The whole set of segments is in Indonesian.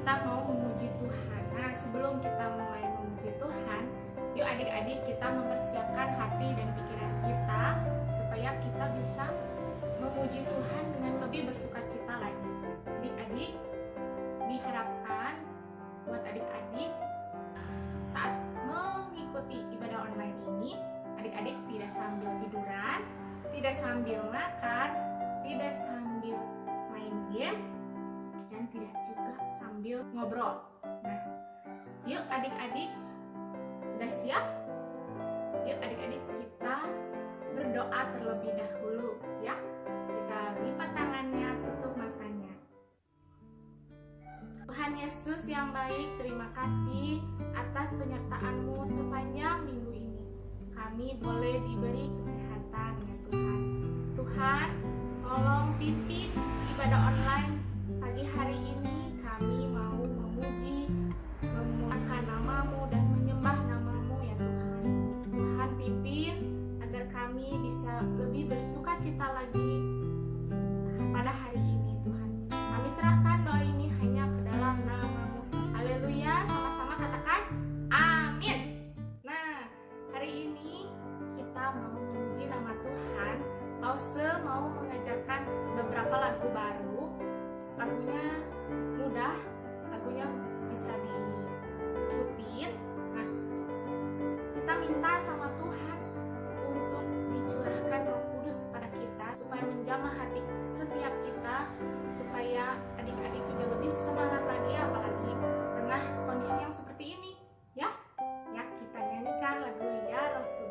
kita mau memuji Tuhan. Nah, sebelum kita mulai memuji Tuhan, yuk adik-adik kita mempersiapkan hati dan pikiran kita supaya kita bisa memuji Tuhan dengan lebih bersukacita lagi. Adik-adik, diharapkan buat adik-adik saat mengikuti ibadah online ini, adik-adik tidak sambil tiduran, tidak sambil makan, tidak sambil main game, dan tidak juga sambil ngobrol. Nah, yuk adik-adik, sudah siap? Yuk adik-adik kita berdoa terlebih dahulu ya. Kita lipat tangannya, tutup matanya. Tuhan Yesus yang baik, terima kasih atas penyertaan-Mu sepanjang minggu ini. Kami boleh diberi kesehatan ya Tuhan. Tuhan, tolong pimpin ibadah online pagi hari ini. Kami mau memuji, memuliakan nama-Mu dan menyembah nama-Mu ya Tuhan. Tuhan pimpin agar kami bisa lebih bersukacita lagi pada hari ini Tuhan. Kami serahkan doa ini hanya ke dalam nama-Mu. Haleluya, sama-sama katakan amin. Nah, hari ini kita mau memuji nama Tuhan. Lause mau mengajarkan beberapa lagu baru. Lagunya mudah, lagunya bisa diikutin. Nah, kita minta sama Tuhan untuk dicurahkan Roh Kudus kepada kita supaya menjamah hati setiap kita, supaya adik-adik juga lebih semangat lagi, apalagi tengah kondisi yang seperti ini ya. Ya, kita nyanyikan lagu Ya Roh Kudus.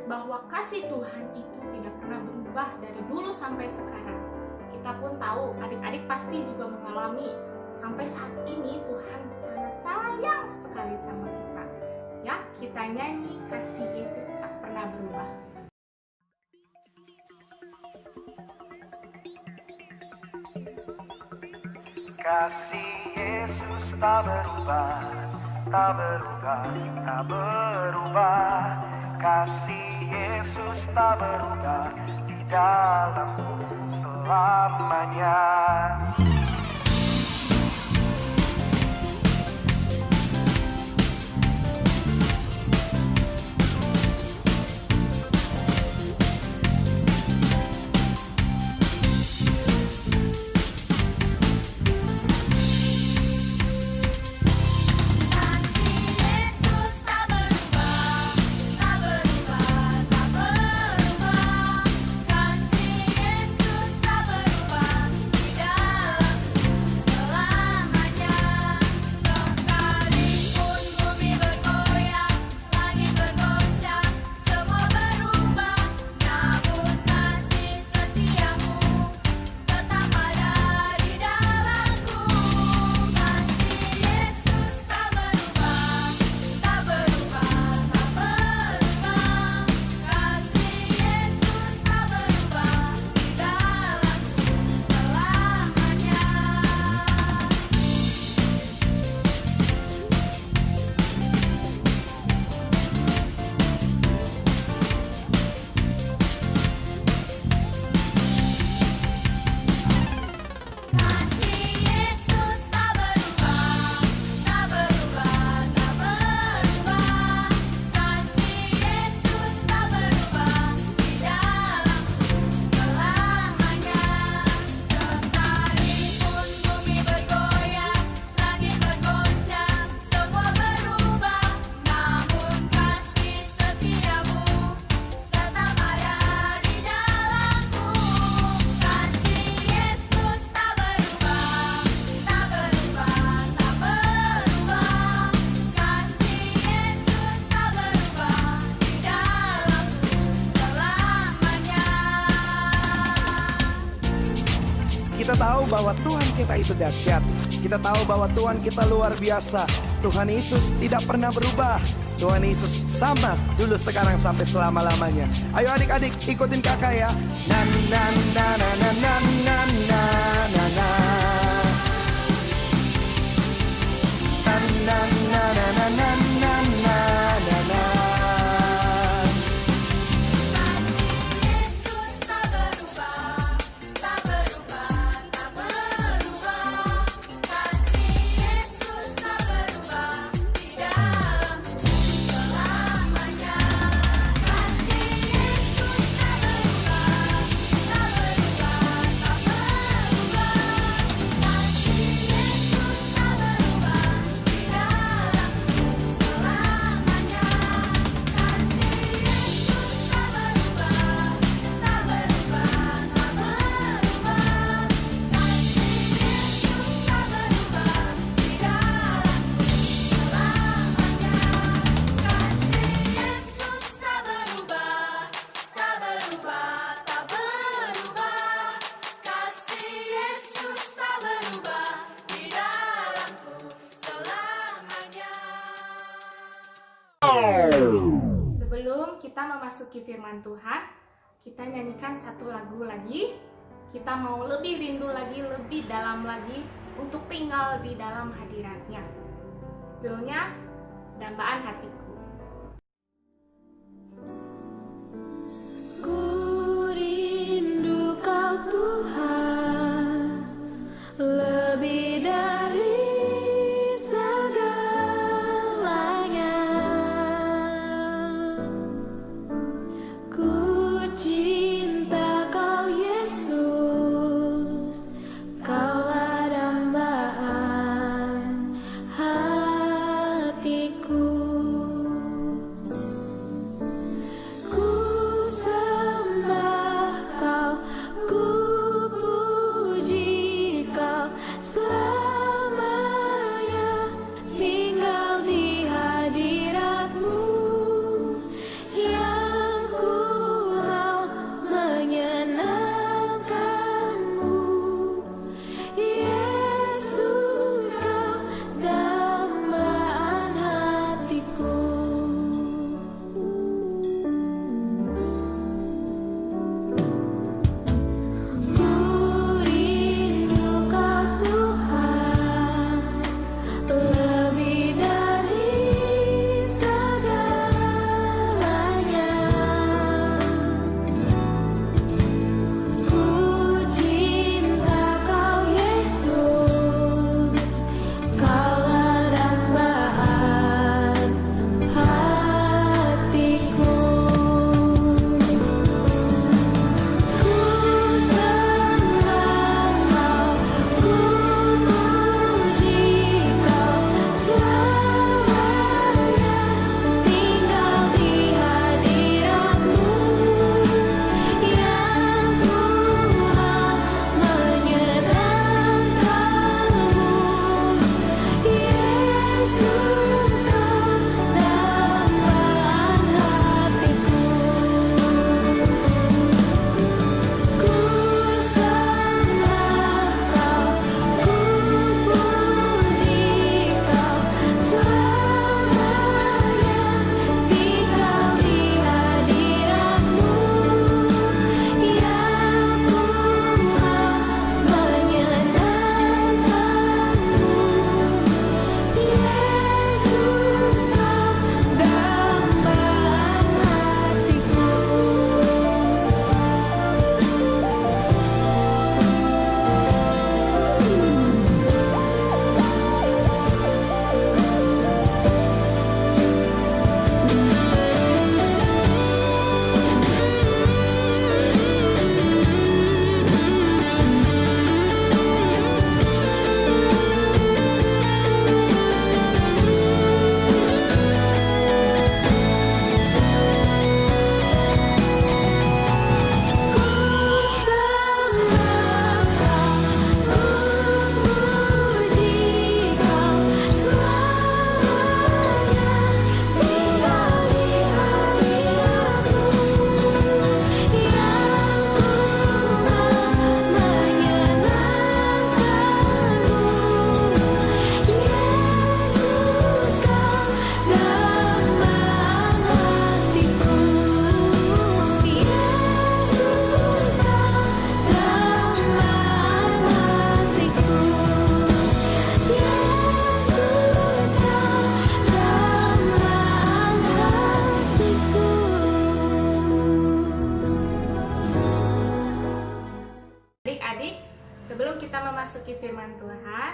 Bahwa kasih Tuhan itu tidak pernah berubah dari dulu sampai sekarang. Kita pun tahu, adik-adik pasti juga mengalami sampai saat ini Tuhan sangat sayang sekali sama kita. Ya, kita kita nyanyi kasih Yesus tak pernah berubah. Kasih Yesus tak berubah, tak berubah, tak berubah. Kasih Yesus tak berubah di dalamku selamanya. Kita tahu bahwa Tuhan kita itu dahsyat. Kita tahu bahwa Tuhan kita luar biasa. Tuhan Yesus tidak pernah berubah. Tuhan Yesus sama dulu, sekarang, sampai selama-lamanya. Ayo adik-adik ikutin kakak ya. Na na na na na na na na na na. Na na na na na na na na na. Sebelum kita memasuki firman Tuhan, kita nyanyikan satu lagu lagi. Kita mau lebih rindu lagi, lebih dalam lagi untuk tinggal di dalam hadirat-Nya. Judulnya Dambaan Hatiku. Ku rindu Kau Tuhan, lebih dari segalanya. Ku cinta Kau Yesus, Kaulah dambaan hatiku.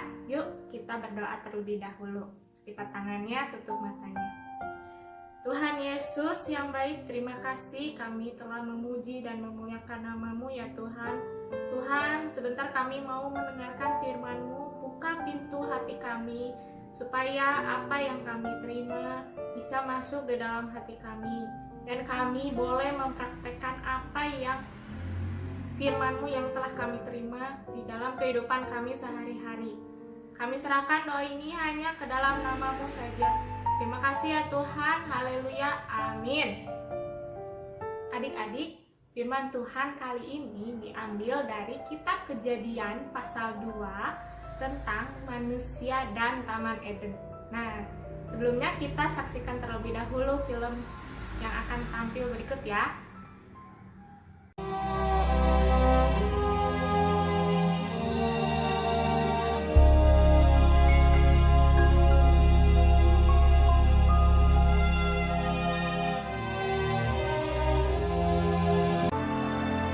ya. Yuk kita berdoa terlebih dahulu. Lipat tangannya, tutup matanya. Tuhan Yesus yang baik, terima kasih kami telah memuji dan memuliakan nama-Mu ya Tuhan. Tuhan, sebentar kami mau mendengarkan firman-Mu. Buka pintu hati kami supaya apa yang kami terima bisa masuk ke dalam hati kami, dan kami boleh mempraktekkan apa yang firman-Mu yang telah kami terima di dalam kehidupan kami sehari-hari. Kami serahkan doa ini hanya ke dalam nama-Mu saja. Terima kasih ya Tuhan, haleluya, amin. Adik-adik, firman Tuhan kali ini diambil dari kitab Kejadian pasal 2 tentang manusia dan Taman Eden. Nah, sebelumnya kita saksikan terlebih dahulu film yang akan tampil berikut ya.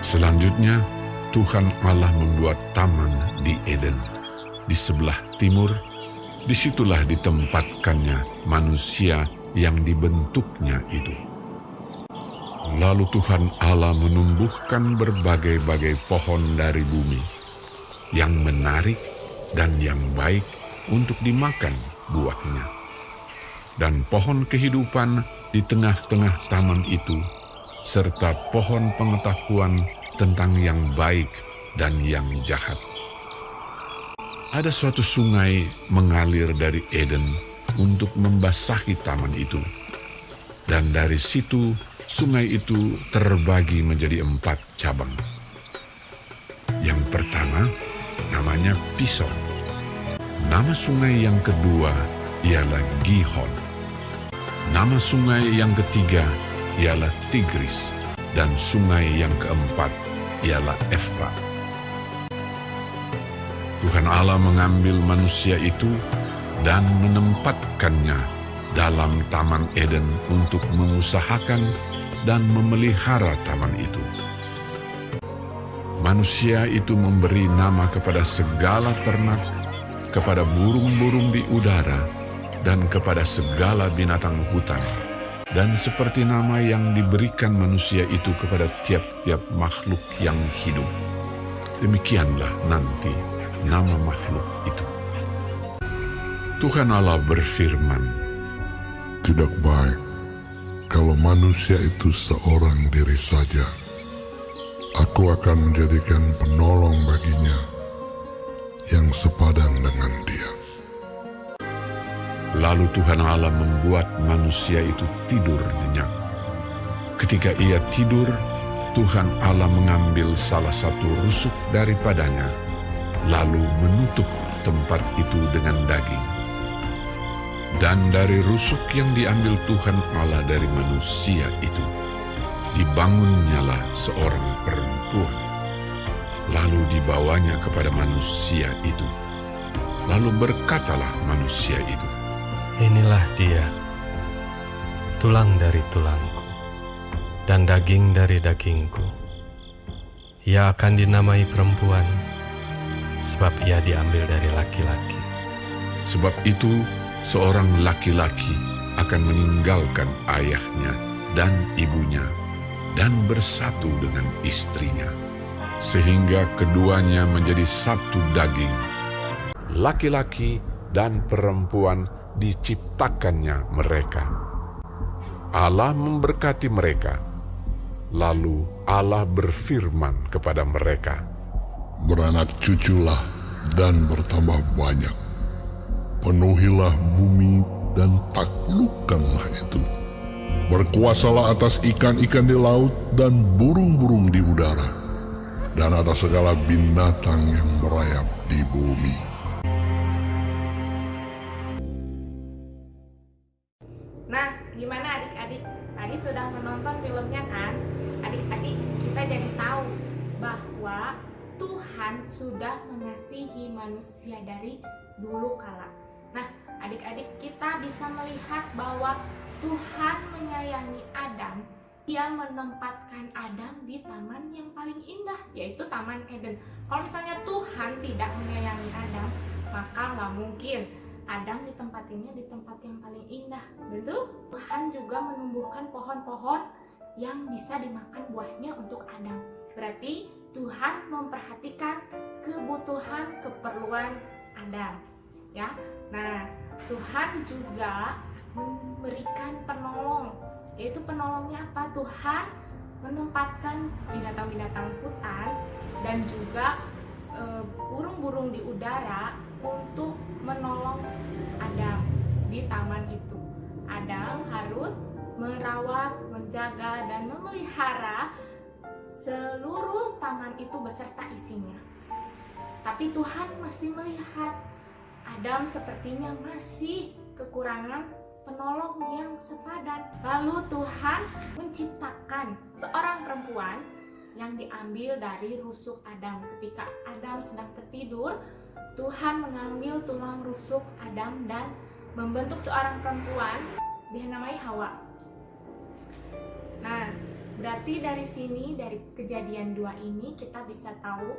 Selanjutnya, Tuhan Allah membuat taman di Eden. Di sebelah timur, disitulah ditempatkannya manusia yang dibentuknya itu. Lalu Tuhan Allah menumbuhkan berbagai-bagai pohon dari bumi, yang menarik dan yang baik untuk dimakan buahnya. Dan pohon kehidupan di tengah-tengah taman itu, serta pohon pengetahuan tentang yang baik dan yang jahat. Ada suatu sungai mengalir dari Eden untuk membasahi taman itu. Dan dari situ, sungai itu terbagi menjadi 4 cabang. Yang pertama, namanya Pison. Nama sungai yang kedua ialah Gihon. Nama sungai yang ketiga ialah Tigris, dan sungai yang keempat ialah Efrat. Tuhan Allah mengambil manusia itu dan menempatkannya dalam Taman Eden untuk mengusahakan dan memelihara taman itu. Manusia itu memberi nama kepada segala ternak, kepada burung-burung di udara, dan kepada segala binatang hutan. Dan seperti nama yang diberikan manusia itu kepada tiap-tiap makhluk yang hidup, demikianlah nanti nama makhluk itu. Tuhan Allah berfirman, "Tidak baik kalau manusia itu seorang diri saja. Aku akan menjadikan penolong baginya yang sepadan dengan dia." Lalu Tuhan Allah membuat manusia itu tidur nyenyak. Ketika ia tidur, Tuhan Allah mengambil salah satu rusuk daripadanya, lalu menutup tempat itu dengan daging. Dan dari rusuk yang diambil Tuhan Allah dari manusia itu, dibangunnyalah seorang perempuan. Lalu dibawanya kepada manusia itu. Lalu berkatalah manusia itu, "Inilah dia, tulang dari tulangku, dan daging dari dagingku. Ia akan dinamai perempuan, sebab ia diambil dari laki-laki." Sebab itu, seorang laki-laki akan meninggalkan ayahnya dan ibunya, dan bersatu dengan istrinya, sehingga keduanya menjadi satu daging. Laki-laki dan perempuan diciptakannya mereka. Allah memberkati mereka. Lalu Allah berfirman kepada mereka, "Beranak cuculah dan bertambah banyak. Penuhilah bumi dan taklukkanlah itu. Berkuasalah atas ikan-ikan di laut dan burung-burung di udara, dan atas segala binatang yang merayap di bumi." Nah, gimana adik-adik? Tadi sudah menonton filmnya kan? Adik-adik, kita jadi tahu bahwa Tuhan sudah mengasihi manusia dari dulu kala. Nah, adik-adik, kita bisa melihat bahwa Tuhan menyayangi Adam. Dia menempatkan Adam di taman yang paling indah, yaitu Taman Eden. Kalau misalnya Tuhan tidak menyayangi Adam, maka nggak mungkin Adam ditempatinnya di tempat yang paling indah. Betul? Tuhan juga menumbuhkan pohon-pohon yang bisa dimakan buahnya untuk Adam. Berarti Tuhan memperhatikan kebutuhan keperluan Adam. Ya, nah Tuhan juga memberikan penolong, yaitu penolongnya apa? Tuhan menempatkan binatang-binatang hutan dan juga burung-burung di udara untuk menolong Adam di taman itu. Adam harus merawat, menjaga, dan memelihara seluruh taman itu beserta isinya. Tapi Tuhan masih melihat Adam sepertinya masih kekurangan penolong yang sepadan. Lalu Tuhan menciptakan seorang perempuan yang diambil dari rusuk Adam. Ketika Adam sedang tertidur, Tuhan mengambil tulang rusuk Adam dan membentuk seorang perempuan, dinamai Hawa. Nah, berarti dari sini, dari kejadian 2 ini kita bisa tahu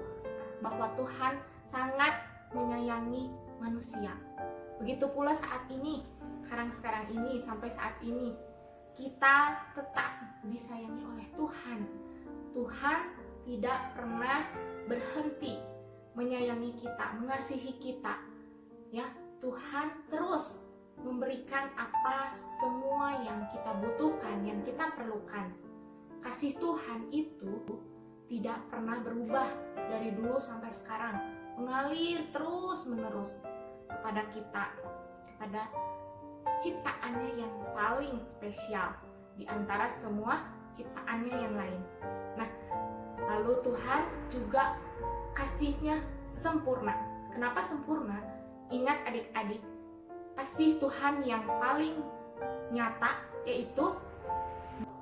bahwa Tuhan sangat menyayangi manusia. Begitu pula saat ini, sekarang ini, sampai saat ini, kita tetap disayangi oleh Tuhan. Tuhan tidak pernah berhenti menyayangi kita, mengasihi kita. Ya, Tuhan terus memberikan apa semua yang kita butuhkan, yang kita perlukan. Kasih Tuhan itu tidak pernah berubah dari dulu sampai sekarang, mengalir terus-menerus kepada kita, kepada ciptaannya yang paling spesial di antara semua ciptaannya yang lain. Nah, lalu Tuhan juga kasihnya sempurna. Kenapa sempurna? Ingat adik-adik, kasih Tuhan yang paling nyata yaitu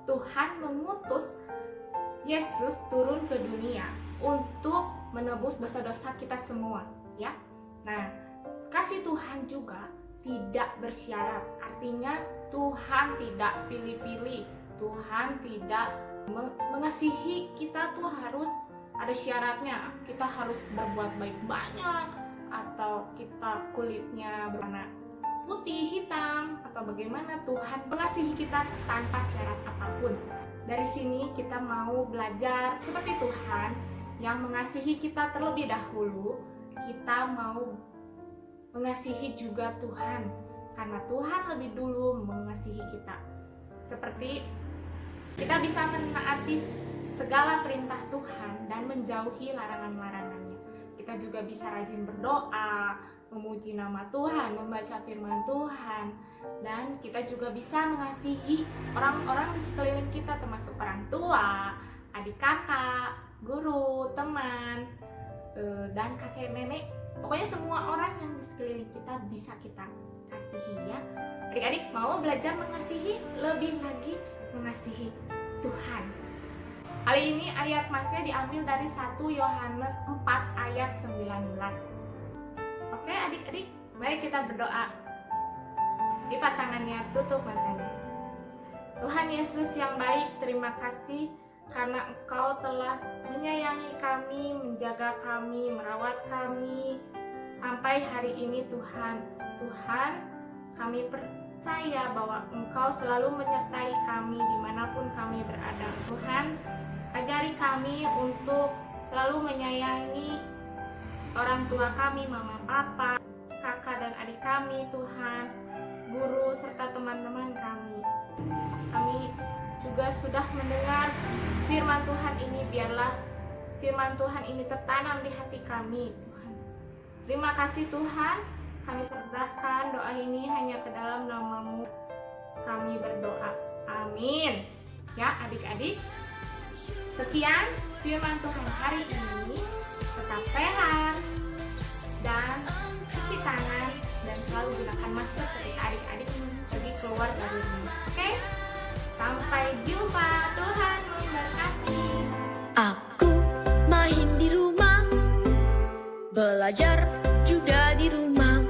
Tuhan mengutus Yesus turun ke dunia untuk menebus dosa-dosa kita semua, ya. Nah, kasih Tuhan juga tidak bersyarat. Artinya Tuhan tidak pilih-pilih. Tuhan tidak mengasihi kita tuh harus ada syaratnya. Kita harus berbuat baik banyak, atau kita kulitnya berwarna putih, hitam, atau bagaimana. Tuhan mengasihi kita tanpa syarat apapun. Dari sini kita mau belajar seperti Tuhan yang mengasihi kita terlebih dahulu. Kita mau mengasihi juga Tuhan karena Tuhan lebih dulu mengasihi kita. Seperti kita bisa menaati segala perintah Tuhan dan menjauhi larangan-larangannya. Kita juga bisa rajin berdoa, memuji nama Tuhan, membaca firman Tuhan, dan kita juga bisa mengasihi orang-orang di sekeliling kita, termasuk orang tua, adik kakak, guru, teman, dan kakek nenek. Pokoknya semua orang yang di sekeliling kita bisa kita kasihi, ya. Adik-adik mau belajar mengasihi, lebih lagi mengasihi Tuhan. Kali ini ayat masnya diambil dari 1 Yohanes 4 ayat 19. Oke adik-adik, mari kita berdoa. Lipat tangannya, tutup matanya. Tuhan Yesus yang baik, terima kasih karena Engkau telah menyayangi kami, menjaga kami, merawat kami sampai hari ini Tuhan. Tuhan, kami percaya bahwa Engkau selalu menyertai kami dimanapun kami berada. Tuhan, ajari kami untuk selalu menyayangi orang tua kami, mama, papa, kakak dan adik kami, Tuhan, guru, serta teman-teman kami. Kami juga sudah mendengar firman Tuhan ini, biarlah firman Tuhan ini tertanam di hati kami, Tuhan. Terima kasih Tuhan, kami serahkan doa ini hanya ke dalam nama-Mu. Kami berdoa, amin. Ya adik-adik, sekian firman Tuhan hari ini. Tetap sehat dan cuci tangan dan selalu gunakan masker ketika adik-adik pergi keluar dari rumah. Oke? Sampai jumpa. Tuhan memberkati. Aku main di rumah, belajar juga di rumah.